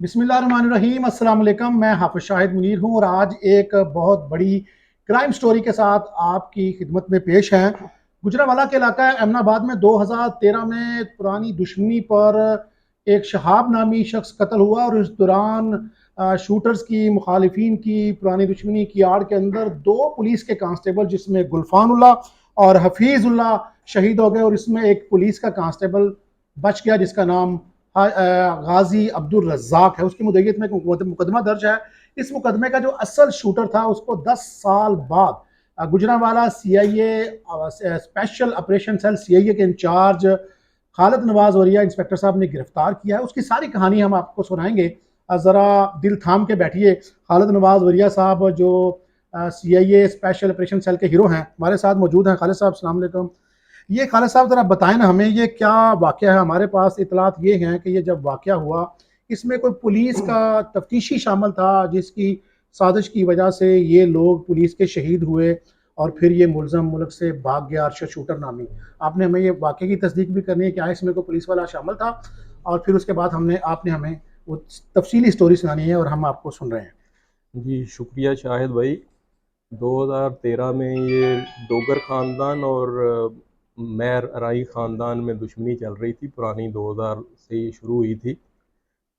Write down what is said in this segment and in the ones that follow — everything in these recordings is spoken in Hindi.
बिस्मिल्लाहिर्रहमानिर्रहीम अस्सलाम वालेकुम। मैं हाफिज शाहिद मुनीर हूँ और आज एक बहुत बड़ी क्राइम स्टोरी के साथ आपकी खिदमत में पेश है। गुजरांवाला के इलाका अहमदाबाद में 2013 में पुरानी दुश्मनी पर एक शहाब नामी शख्स कत्ल हुआ और इस दौरान शूटर्स की मुखालिफिन की पुरानी दुश्मनी की आड़ के अंदर दो पुलिस के कांस्टेबल जिसमें गुलफानुल्ला और हफीजुल्ला शहीद हो गए और इसमें एक पुलिस का कांस्टेबल बच गया जिसका नाम गाजी अब्दुल रज्जाक है। उसकी मुद्दत में मुकदमा दर्ज है। इस मुकदमे का जो असल शूटर था उसको 10 साल बाद Gujranwala CIA special operation cell CIA के इंचार्ज खालिद नवाज वरिया इंस्पेक्टर साहब ने गिरफ्तार किया है। उसकी सारी कहानी हम आपको सुनाएंगे। ज़रा दिल थाम के बैठिए। खालिद नवाज वरिया साहब जो सीआईए स्पेशल ऑपरेशन सेल के हीरो हैं हमारे साथ मौजूद हैं। खालिद साहब अस्सलाम वालेकुम। ये खालिद साहब ज़रा बताएं ना हमें ये क्या वाक़या है। हमारे पास इतलात ये हैं कि ये जब वाक़या हुआ इसमें कोई पुलिस का तफ्तीशी शामिल था जिसकी साजिश की वजह से ये लोग पुलिस के शहीद हुए और फिर ये मुलज़म मुल्क से भाग गया अरशद शूटर नामी। आपने हमें ये वाक़े की तस्दीक भी करनी है कि इसमें कोई पुलिस वाला शामिल था और फिर उसके बाद हमने आपने हमें वो तफसीली स्टोरी सुनानी है और हम आपको सुन रहे हैं। जी शुक्रिया शाहिद भाई। 2013 में ये डोगर ख़ानदान और मैर अराई ख़ानदान में दुश्मनी चल रही थी, पुरानी 2000 से ही शुरू हुई थी।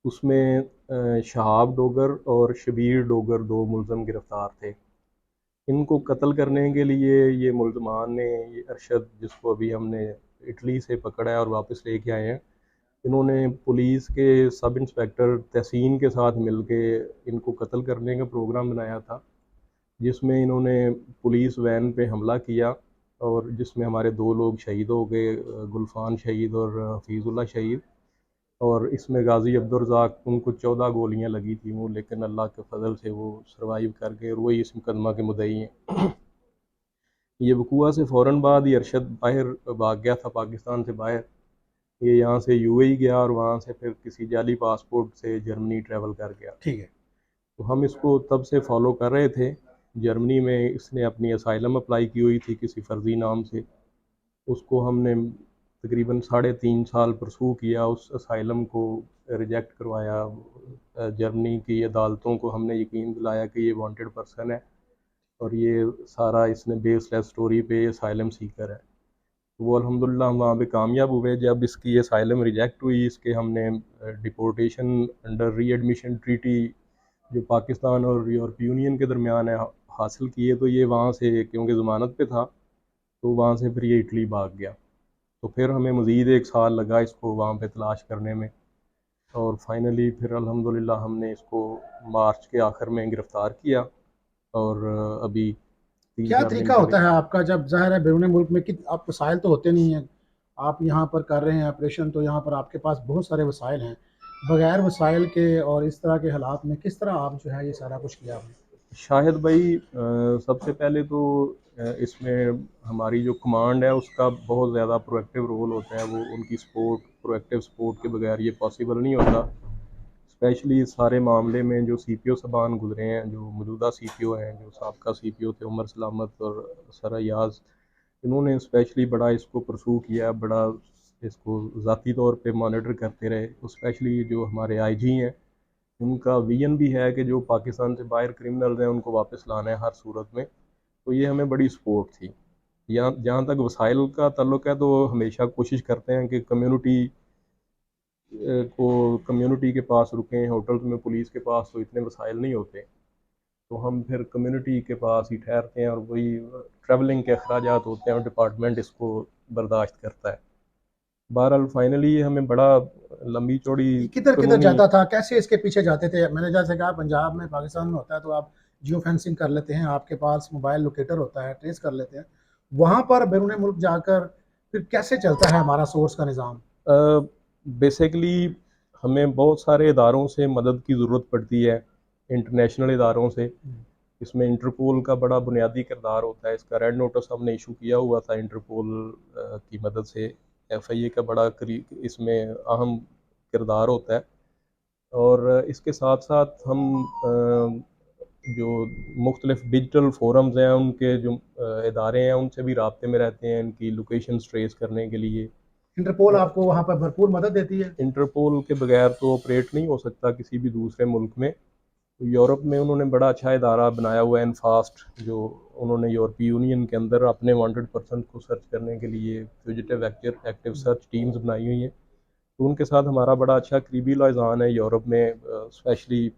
उसमें शहाब डोगर और शबीर डोगर दो मुलज़म गिरफ़्तार थे। इनको कत्ल करने के लिए ये मुलज़मान ने ये अरशद, जिसको अभी हमने इटली से पकड़ा है और वापस लेके आए हैं, इन्होंने पुलिस के सब इंस्पेक्टर तहसीन के साथ मिलके इनको कत्ल करने का प्रोग्राम बनाया था, जिसमें इन्होंने पुलिस वैन पे हमला किया और जिसमें हमारे दो लोग शहीद हो गए, गुलफान शहीद और हफीज़ुल्लाह शहीद। और इसमें गाजी अब्दुर्रज़ाक, उनको 14 गोलियां लगी थी वो, लेकिन अल्लाह के फजल से वो सरवाइव कर गए और वही इस मुकदमा के मुद्दई हैं। ये वकूआ से फ़ौरन बाद ये अरशद बाहर भाग गया था, पाकिस्तान से बाहर। ये यहाँ से यूएई गया और वहाँ से फिर किसी जाली पासपोर्ट से जर्मनी ट्रैवल कर गया। ठीक है। तो हम इसको तब से फॉलो कर रहे थे। जर्मनी में इसने अपनी असाइलम अप्लाई की हुई थी किसी फ़र्ज़ी नाम से। उसको हमने तकरीबन 3.5 साल परसू किया, उस असाइलम को रिजेक्ट करवाया। जर्मनी की अदालतों को हमने यकीन दिलाया कि ये वांटेड पर्सन है और ये सारा इसने बेसलेस स्टोरी पे असाइलम सीकर है। तो वो अल्हम्दुलिल्लाह हम वहाँ पे कामयाब हुए। जब इसकी असाइलम रिजेक्ट हुई, इसके हमने डिपोर्टेशन अंडर री एडमिशन ट्रीटी जो पाकिस्तान और यूरोपीय यूनियन के दरमियान है हासिल किए, तो ये वहाँ से क्योंकि ज़मानत पे था तो वहाँ से फिर ये इटली भाग गया। तो फिर हमें मज़ीद 1 साल लगा इसको वहाँ पे तलाश करने में और फाइनली फिर अल्हम्दुलिल्लाह हमने इसको मार्च के आखिर में गिरफ़्तार किया। और अभी तीन क्या चार दिन तरीका पहले। होता है आपका जब ज़ाहिर है बैरून मुल्क में कि आप वसाइल तो होते नहीं हैं। आप यहाँ पर कर रहे हैं ऑपरेशन तो यहाँ पर आपके पास बहुत सारे वसाइल हैं। बगैर वसाइल के और इस तरह के हालात में किस तरह आप जो है ये सारा कुछ किया आपने? शाहिद भाई, सबसे पहले तो इसमें हमारी जो कमांड है उसका बहुत ज़्यादा प्रोएक्टिव रोल होता है। वो उनकी सपोर्ट, प्रोएक्टिव सपोर्ट के बगैर ये पॉसिबल नहीं होता। स्पेशली इस सारे मामले में जो सीपीओ साहबान गुजरे हैं, जो मौजूदा सीपीओ हैं, जो साबका सीपीओ थे उमर सलामत और सर अयाज, इन्होंने स्पेशली बड़ा इसको परसू किया, बड़ा इसको ज़ाती तौर पे मॉनिटर करते रहे। स्पेशली जो हमारे आईजी हैं, उनका विजन भी है कि जो पाकिस्तान से बाहर क्रिमिनल्स हैं उनको वापस लाना है हर सूरत में। तो ये हमें बड़ी सपोर्ट थी। यहाँ जहाँ तक वसाइल का ताल्लुक है तो हमेशा कोशिश करते हैं कि कम्युनिटी के पास रुकें। होटल्स में पुलिस के पास तो इतने वसाइल नहीं होते, तो हम फिर कम्युनिटी के पास ही ठहरते हैं और वही ट्रैवलिंग के अखराजात होते हैं और डिपार्टमेंट इसको बर्दाश्त करता है। बहरहाल फाइनली हमें बड़ा लंबी चौड़ी ये किधर किधर कानूनी। जाता था, कैसे इसके पीछे जाते थे? मैंने जैसे कहा पंजाब में पाकिस्तान में होता है तो आप जियो फेंसिंग कर लेते हैं, आपके पास मोबाइल लोकेटर होता है, ट्रेस कर लेते हैं। वहाँ पर बैरून मुल्क जाकर फिर कैसे चलता है हमारा सोर्स का निज़ाम? बेसिकली हमें बहुत सारे इदारों से मदद की ज़रूरत पड़ती है, इंटरनेशनल इदारों से। इसमें इंटरपोल का बड़ा बुनियादी किरदार होता है। इसका रेड नोटिस हमने इशू किया हुआ था इंटरपोल की मदद से। एफआईए का बड़ा इसमें अहम किरदार होता है। और इसके साथ साथ हम जो मुख्तलिफ डिजिटल फोरम्स हैं, उनके जो इदारे हैं, उनसे भी राब्ते में रहते हैं इनकी लोकेशन ट्रेस करने के लिए। इंटरपोल आपको वहाँ पर भरपूर मदद देती है? इंटरपोल के बगैर तो ऑपरेट नहीं हो सकता किसी भी दूसरे मुल्क में। तो यूरोप में उन्होंने बड़ा अच्छा इदारा बनाया हुआ है एनफास्ट, जो उन्होंने यूरोपीय यूनियन के अंदर अपने वांटेड पर्सन को सर्च करने के लिए फ्यूजिटिव एक्टिव सर्च टीम्स बनाई हुई हैं। तो उनके साथ हमारा बड़ा अच्छा करीबी लिजान है यूरोप में, स्पेशली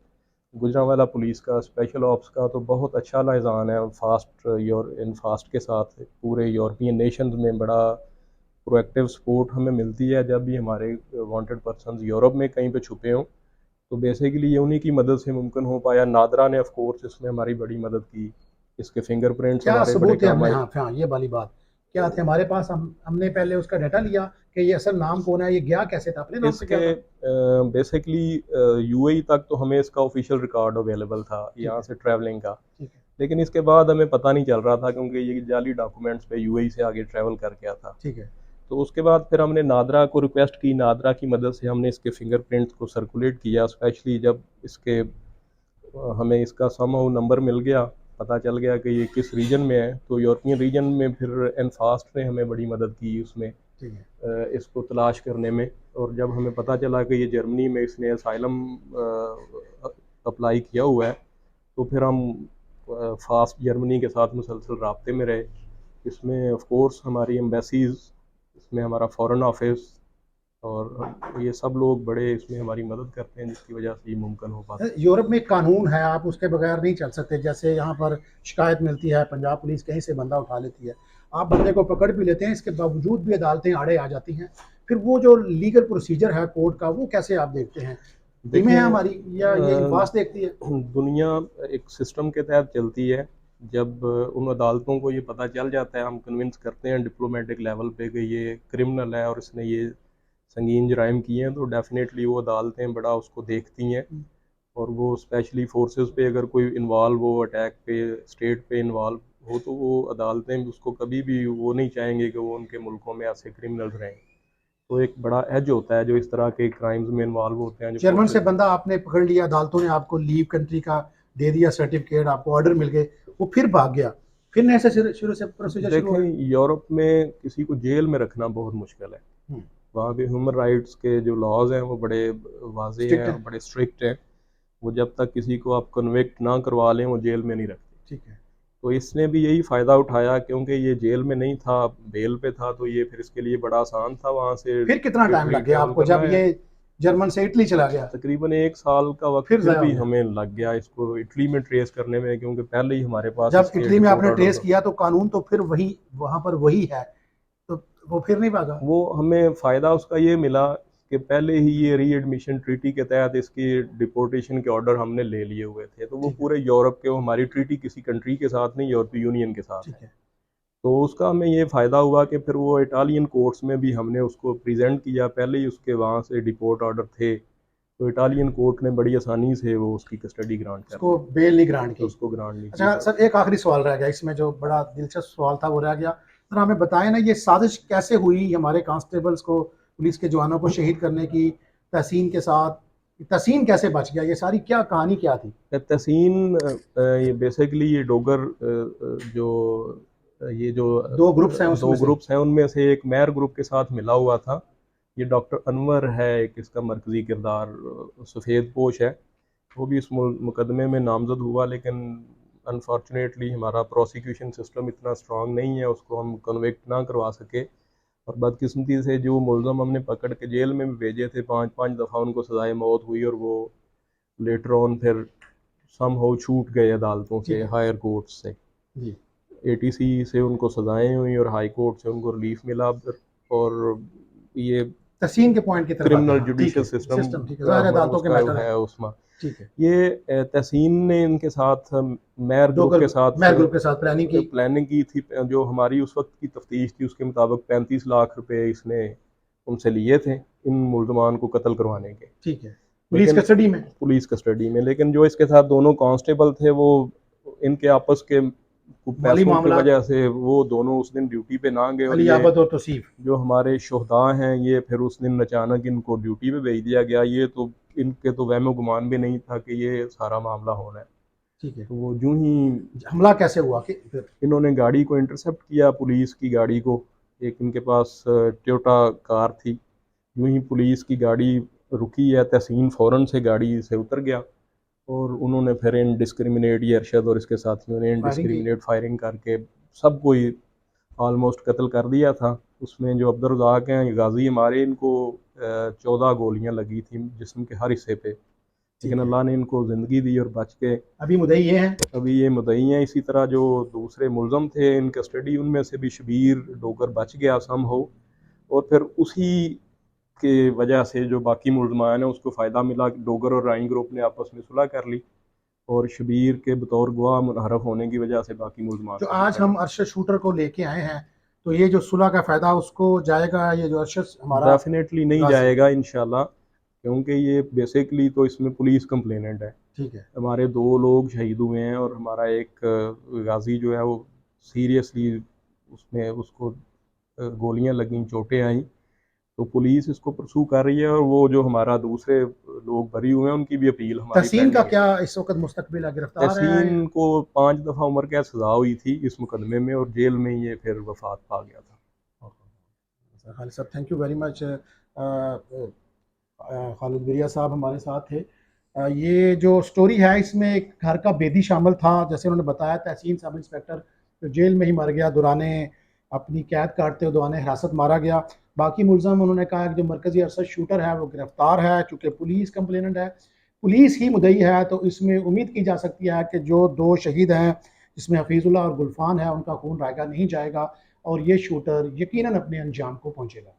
गुजरांवाला पुलिस का, स्पेशल ऑप्स का तो बहुत अच्छा लिजान है फास्ट इन फास्ट के साथ। पूरे यूरोपियन नेशंस में बड़ा प्रोएक्टिव सपोर्ट हमें मिलती है जब भी हमारे वांटेड पर्सन यूरोप में कहीं पे छुपे हों। तो बेसिकली ये उन्हीं की मदद से मुमकिन हो पाया। नादरा ने ऑफ कोर्स इसमें हमारी बड़ी मदद की, इसके फिंगरप्रिंट्स क्या हमारे बड़े सबूत है काम हमने, आए। हाँ हाँ, ये वाली बात क्या थे हमारे पास? हमने पहले उसका डाटा लिया कि ये असल नाम कौन है, ये गया कैसे था, अपने नाम से इसके गया था? बेसिकली यूएई तक तो हमें इसका ऑफिशियल रिकॉर्ड अवेलेबल था ठीक यहाँ है, से ट्रैवलिंग का, ठीक है, लेकिन इसके बाद हमें पता नहीं चल रहा था क्योंकि ये जाली डॉक्यूमेंट्स पे यूएई से आगे ट्रैवल कर गया था। ठीक है। तो उसके बाद फिर हमने नादरा को रिक्वेस्ट की, नादरा की मदद से हमने इसके फिंगरप्रिंट्स को सर्कुलेट किया, स्पेशली जब इसके हमें इसका समहाउ नंबर मिल गया, पता चल गया कि ये किस रीजन में है। तो यूरोपियन रीजन में फिर एनफास्ट ने हमें बड़ी मदद की उसमें, ठीक है। इसको तलाश करने में। और जब हमें पता चला कि ये जर्मनी में इसने असाइलम अप्लाई किया हुआ है, तो फिर हम फास्ट जर्मनी के साथ मुसलसल राब्ते में रहे। इसमें ऑफ कोर्स हमारी एम्बेसीज, इसमें हमारा फॉरेन ऑफिस और ये सब लोग बड़े इसमें हमारी मदद करते हैं, जिसकी वजह से ये मुमकिन हो पाता है। यूरोप में एक कानून है, आप उसके बगैर नहीं चल सकते। जैसे यहाँ पर शिकायत मिलती है, पंजाब पुलिस कहीं से बंदा उठा लेती है, आप बंदे को पकड़ भी लेते हैं, इसके बावजूद भी अदालतें आड़े आ जाती हैं। फिर वो जो लीगल प्रोसीजर है कोर्ट का, वो कैसे आप देखते हैं? टीमें हैं देखें, हमारी या ये इंफास देखती है? दुनिया एक सिस्टम के तहत चलती है। जब उन अदालतों को ये पता चल जाता है, हम कन्विंस करते हैं डिप्लोमेटिक लेवल पे कि ये क्रिमिनल है और इसने ये संगीन जराइम किए हैं, तो डेफिनेटली वो अदालतें बड़ा उसको देखती हैं। और वो स्पेशली फोर्सेस पे अगर कोई इन्वॉल्व हो, अटैक पे, स्टेट पे इन्वॉल्व हो, तो वो अदालतें भी उसको कभी भी वो नहीं चाहेंगे कि वो उनके मुल्कों में ऐसे क्रिमिनल्स रहें। तो एक बड़ा एज होता है जो इस तरह के क्राइम्स में इन्वॉल्व होते हैं, जो जर्मन से फोर्सेस। बंदा आपने पकड़ लिया, अदालतों ने आपको लीव कंट्री का दे दिया सर्टिफिकेट, आपको ऑर्डर मिल गए, वो फिर भाग गया, फिर नए से शुरू से प्रोसीजर शुरू हो देखें, गया। यूरोप में किसी को जेल में रखना बहुत मुश्किल है। वहाँ के ह्यूमन राइट्स के जो लॉज हैं वो बड़े वाजे स्ट्रिक्ट हैं और है। बड़े स्ट्रिक्ट हैं। वो जब तक किसी को आप कन्विक्ट ना करवा लें, वो जेल में नहीं रखते। ठीक है। तो इसने भी यही फ़ायदा उठाया, क्योंकि ये जेल में नहीं था, बेल पे था, तो ये फिर इसके लिए बड़ा आसान था वहाँ से फिर कितना टाइम फ्री लग गया ट्रैवल आपको करना जब है। ये जर्मन से इटली चला गया? तकरीबन 1 साल का वक्त फिर फिर ज़ाया हो भी गया। हमें लग गया इसको इटली में ट्रेस करने में, क्योंकि पहले ही हमारे पास जब इसके इटली में डिपोर्ट आपने ऑर्डर ट्रेस था। किया तो कानून तो फिर वही वहां पर वही है, तो वो फिर नहीं भागा? वो हमें फ़ायदा उसका ये मिला कि पहले ही ये री एडमिशन ट्रीटी के तहत इसकी डिपोर्टेशन के ऑर्डर हमने ले लिए हुए थे। तो वो ठीक है। पूरे यूरोप के, वो हमारी ट्रीटी किसी कंट्री के साथ नहीं, यूरोपीय यूनियन के साथ ठीक है। है। तो उसका हमें ये फ़ायदा हुआ कि फिर वो इटालियन कोर्ट्स में भी हमने उसको प्रेजेंट किया, पहले ही उसके वहाँ से डिपोर्ट ऑर्डर थे। तो इटालियन कोर्ट ने बड़ी आसानी से वो उसकी कस्टडी ग्रांट कर उसको दी, बेल नहीं ग्रांट की? उसको ग्रांट नहीं की। अच्छा सर, एक आखिरी सवाल रह गया इसमें, जो बड़ा दिलचस्प सवाल था वो रह गया। सर हमें बताएं ना, ये साजिश कैसे हुई हमारे कांस्टेबल्स को, पुलिस के जवानों को शहीद करने की, तहसीन के साथ? तहसीन कैसे बच गया? ये सारी क्या कहानी क्या थी? तहसीन ये बेसिकली ये डोगर जो ये जो दो ग्रुप्स हैं दो उसमें से? ग्रुप्स हैं, उनमें से एक मैर ग्रुप के साथ मिला हुआ था। ये डॉक्टर अनवर है एक इसका मरकज़ी किरदार, सफ़ेद पोश है। वो भी इस मुकदमे में नामजद हुआ, लेकिन अनफॉर्चुनेटली हमारा प्रोसिक्यूशन सिस्टम इतना स्ट्रांग नहीं है, उसको हम कन्विक्ट ना करवा सके। और बदकिस्मती से जो मुलज़म हमने पकड़ के जेल में भी भेजे थे, 5-5 दफ़ा उनको सज़ाए मौत हुई, और वो लेटर ऑन फिर समहाउ छूट गए अदालतों ठीक से, है हायर कोर्ट से। जी। एटीसी से उनको सज़ाएं हुई और हाई कोर्ट से उनको रिलीफ मिला। और ये तहसीन के पॉइंट की तरफ आते हैं, क्रिमिनल हाँ ठीक जुडिशल है, सिस्टम सिस्टम ठीक है, का ज़ाहिर है अदालतों के उसका मैटर है। है उसमें। ठीक है। ये तहसीन ने इनके साथ मैर दो ग्रुप के साथ मैर ग्रुप के साथ प्लानिंग की? प्लानिंग की थी। जो हमारी उस वक्त की तफ्तीश थी उसके मुताबिक 35 लाख रुपए इसने उनसे लिए थे इन मुल्ज़मान को कत्ल करवाने के। ठीक है। पुलिस लेकिन कस्टडी में? पुलिस कस्टडी में, लेकिन जो इसके साथ दोनों कांस्टेबल थे, वो इनके आपस के माली पैसों की मामला? वजह से वो दोनों उस दिन ड्यूटी पे ना गए। और अली ये आबद और तौसीफ? जो हमारे शोहदा हैं, ये फिर उस दिन अचानक इनको ड्यूटी पे भेज दिया गया। ये तो इनके तो वहमो गुमान भी नहीं था कि ये सारा मामला होना है। ठीक है। तो वो यूं ही हमला कैसे हुआ कि फिर? इन्होंने गाड़ी को इंटरसेप्ट किया, पुलिस की गाड़ी को, एक इनके पास टोयोटा कार थी। यूं ही पुलिस की गाड़ी रुकी है, तहसीन फ़ौरन से गाड़ी से उतर गया और उन्होंने फिर इनडिस्क्रिमिनेट, ये अरशद और इसके साथियों ने फायरिंग की। इनडिस्क्रिमिनेट फायरिंग करके सबको ही ऑलमोस्ट कत्ल कर दिया था। उसमें जो अब्दुल रज़ाक हैं गाजी हमारे, इनको 14 गोलियां लगी थी जिस्म के हर हिस्से पे, लेकिन ठीक है, अल्लाह ने इनको ज़िंदगी दी और बच के अभी मुद्दई ये हैं। अभी ये मुद्दई हैं। इसी तरह जो दूसरे मुलज़म थे इन कस्टडी, उनमें से भी शबीर डोगर बच गया सम हो, और फिर उसी के वजह से जो बाकी मुलजमान हैं उसको फ़ायदा मिला। डोगर और राइन ग्रुप ने आपस में सुलह कर ली और शबीर के बतौर गवाह मुनहरफ होने की वजह से बाकी मुलजमान जो को भी आज पकड़ हम अरशद शूटर को लेके आए हैं, तो ये जो सुलह का फ़ायदा उसको जाएगा, ये जो अरशद हमारा डेफिनेटली नहीं गाजी। जाएगा इंशाल्लाह, क्योंकि ये बेसिकली तो इसमें पुलिस कंप्लेनेंट है। ठीक है। हमारे 2 लोग शहीद हुए हैं और हमारा एक गाजी जो है वो सीरियसली, उसमें उसको गोलियां लगीं, चोटें आईं, तो पुलिस इसको परसू कर रही है। और वो जो हमारा दूसरे लोग बरी हुए हैं उनकी भी अपील हमारी तहसीन का पेंडिंग है। क्या इस वक्त मुस्तकबिल है, गिरफ्तार है? तहसीन को 5 दफ़ा उम्र कैद सजा हुई थी इस मुकदमे में और जेल में ये फिर वफात पा गया था। खालिद साहब, thank you very much. Khalid बिरिया साहब हमारे साथ थे। ये जो स्टोरी है इसमें एक घर का बेदी शामिल था, जैसे उन्होंने बताया। तहसीन सब इंस्पेक्टर जो जेल में ही मर गया, दौराने अपनी कैद काटते हुए दौराने हिरासत मारा गया। बाकी मुलजम उन्होंने कहा कि जो मरकजी अरसद शूटर है वो गिरफ्तार है, चूँकि पुलिस कंप्लेनेंट है, पुलिस ही मुद्दई है, तो इसमें उम्मीद की जा सकती है कि जो 2 शहीद हैं जिसमें हफीज़ुल्लाह और गुलफान है, उनका खून रायगा नहीं जाएगा और ये शूटर यकीनन अपने अंजाम को पहुँचेगा।